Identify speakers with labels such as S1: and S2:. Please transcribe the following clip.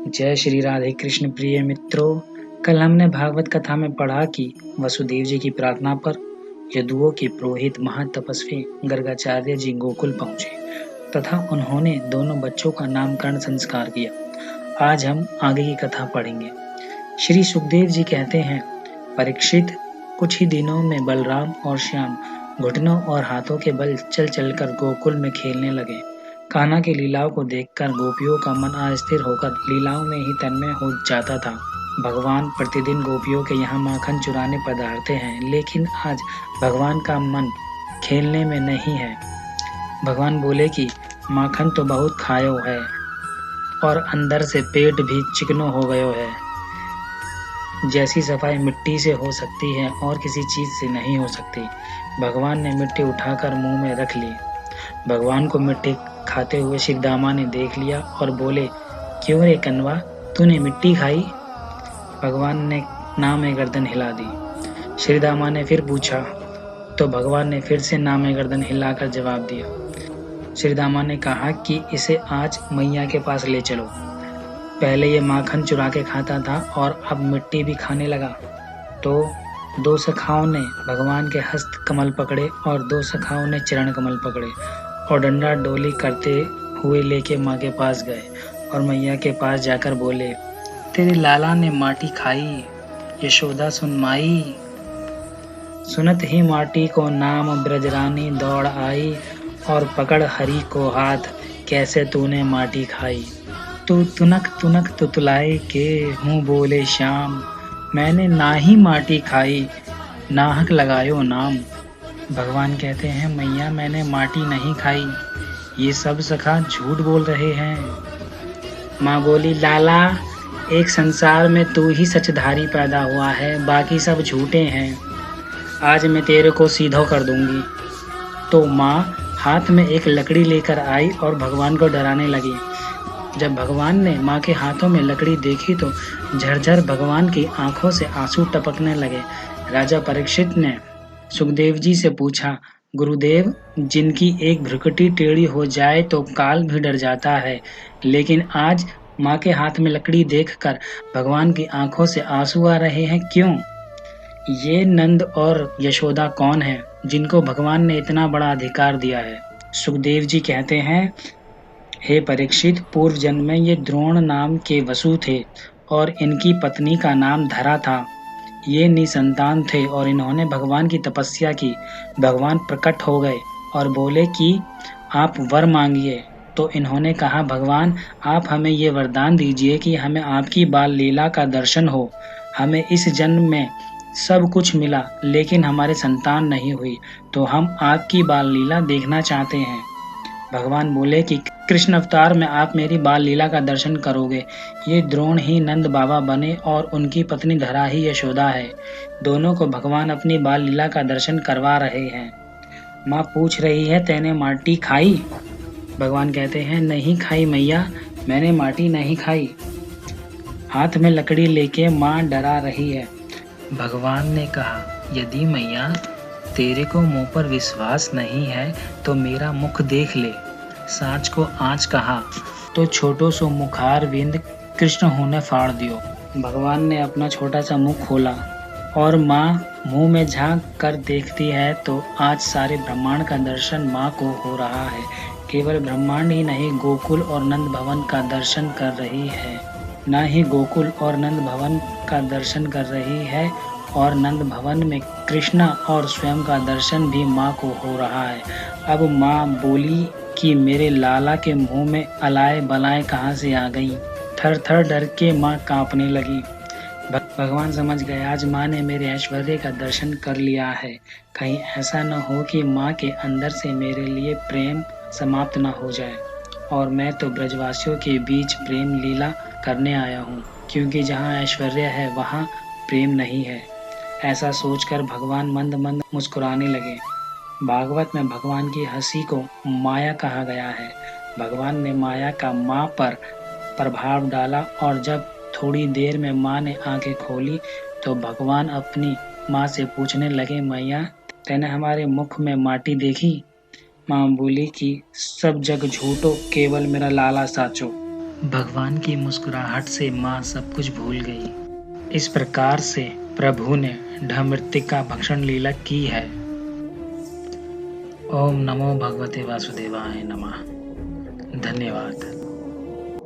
S1: जय श्री राधे कृष्ण प्रिय मित्रों। कल हमने भागवत कथा में पढ़ा कि वसुदेव जी की प्रार्थना पर यदुओं के पुरोहित महातपस्वी गर्गाचार्य जी गोकुल पहुंचे तथा उन्होंने दोनों बच्चों का नामकरण संस्कार किया। आज हम आगे की कथा पढ़ेंगे। श्री सुखदेव जी कहते हैं, परीक्षित, कुछ ही दिनों में बलराम और श्याम घुटनों और हाथों के बल चल चलकर गोकुल में खेलने लगे। कान्हा की लीलाओं को देखकर गोपियों का मन अस्थिर होकर लीलाओं में ही तन्मय हो जाता था। भगवान प्रतिदिन गोपियों के यहाँ माखन चुराने पधारते हैं, लेकिन आज भगवान का मन खेलने में नहीं है। भगवान बोले कि माखन तो बहुत खायो है और अंदर से पेट भी चिकनो हो गयो है। जैसी सफाई मिट्टी से हो सकती है और किसी चीज से नहीं हो सकती। भगवान ने मिट्टी उठाकर मुंह में रख ली। भगवान को मिट्टी खाते हुए श्रीदामा ने देख लिया और बोले, क्यों रे कनवा, तूने मिट्टी खाई? भगवान ने नाम में गर्दन हिला दी। श्रीदामा ने फिर पूछा तो भगवान ने फिर से नाम में गर्दन हिलाकर जवाब दिया। श्रीदामा ने कहा कि इसे आज मैया के पास ले चलो। पहले ये माखन चुरा के खाता था और अब मिट्टी भी खाने लगा। तो दो सखाओं ने भगवान के हस्त कमल पकड़े और दो सखाओं ने चरण कमल पकड़े और डंडा डोली करते हुए लेके माँ के पास गए और मैया के पास जाकर बोले, तेरे लाला ने माटी खाई, यशोदा सुन माई। सुनत ही माटी को नाम ब्रजरानी दौड़ आई और पकड़ हरि को हाथ, कैसे तूने माटी खाई। तू तुनक तुनक तुतलाए के हूँ बोले श्याम, मैंने ना ही माटी खाई, नाहक लगायो नाम। भगवान कहते हैं, मैया मैंने माटी नहीं खाई, ये सब सखा झूठ बोल रहे हैं। माँ बोली, लाला, एक संसार में तू ही सचधारी पैदा हुआ है, बाकी सब झूठे हैं। आज मैं तेरे को सीधो कर दूंगी। तो माँ हाथ में एक लकड़ी लेकर आई और भगवान को डराने लगी। जब भगवान ने माँ के हाथों में लकड़ी देखी तो झरझर भगवान की आंखों से आंसू टपकने लगे। राजा परीक्षित ने सुखदेव जी से पूछा, गुरुदेव, जिनकी एक भ्रुकुटी टेढ़ी हो जाए तो काल भी डर जाता है, लेकिन आज माँ के हाथ में लकड़ी देखकर भगवान की आंखों से आंसू आ रहे हैं, क्यों? ये नंद और यशोदा कौन है जिनको भगवान ने इतना बड़ा अधिकार दिया है? सुखदेव जी कहते हैं, हे परीक्षित, पूर्व जन्म में ये द्रोण नाम के वसु थे और इनकी पत्नी का नाम धरा था। ये निसंतान थे और इन्होंने भगवान की तपस्या की। भगवान प्रकट हो गए और बोले कि आप वर मांगिए। तो इन्होंने कहा, भगवान, आप हमें ये वरदान दीजिए कि हमें आपकी बाल लीला का दर्शन हो। हमें इस जन्म में सब कुछ मिला लेकिन हमारे संतान नहीं हुई, तो हम आपकी बाल लीला देखना चाहते हैं। भगवान बोले कि कृष्ण अवतार में आप मेरी बाल लीला का दर्शन करोगे। ये द्रोण ही नंद बाबा बने और उनकी पत्नी धरा ही यशोदा है। दोनों को भगवान अपनी बाल लीला का दर्शन करवा रहे हैं। माँ पूछ रही है, तैने माटी खाई? भगवान कहते हैं, नहीं खाई मैया, मैंने माटी नहीं खाई। हाथ में लकड़ी लेके माँ डरा रही है। भगवान ने कहा, यदि मैया तेरे को मुंह पर विश्वास नहीं है तो मेरा मुख देख ले। साँच को आँच कहा तो छोटो सो मुखार बिंद कृष्ण होने फाड़ दियो। भगवान ने अपना छोटा सा मुख खोला और माँ मुंह में झांक कर देखती है तो आज सारे ब्रह्मांड का दर्शन माँ को हो रहा है। केवल ब्रह्मांड ही नहीं, गोकुल और नंद भवन का दर्शन कर रही है। न ही गोकुल और नंद भवन का दर्शन कर रही है और नंद भवन में कृष्णा और स्वयं का दर्शन भी माँ को हो रहा है। अब माँ बोली कि मेरे लाला के मुंह में अलाए बलाएं कहाँ से आ गई। थर थर डर के माँ कांपने लगी। भगवान समझ गए, आज माँ ने मेरे ऐश्वर्य का दर्शन कर लिया है। कहीं ऐसा न हो कि माँ के अंदर से मेरे लिए प्रेम समाप्त न हो जाए और मैं तो ब्रजवासियों के बीच प्रेम लीला करने आया हूँ, क्योंकि जहाँ ऐश्वर्य है वहाँ प्रेम नहीं है। ऐसा सोचकर भगवान मंद मंद मुस्कुराने लगे। भागवत में भगवान की हंसी को माया कहा गया है। भगवान ने माया का माँ पर प्रभाव डाला और जब थोड़ी देर में माँ ने आंखें खोली तो भगवान अपनी माँ से पूछने लगे, मैया, तैने हमारे मुख में माटी देखी? माँ बोली कि सब जग झूठो, केवल मेरा लाला साचो। भगवान की मुस्कुराहट से माँ सब कुछ भूल गई। इस प्रकार से प्रभु ने ढमृतिका भक्षण लीला की है। ओम नमो भगवते वासुदेवाय नमः। धन्यवाद।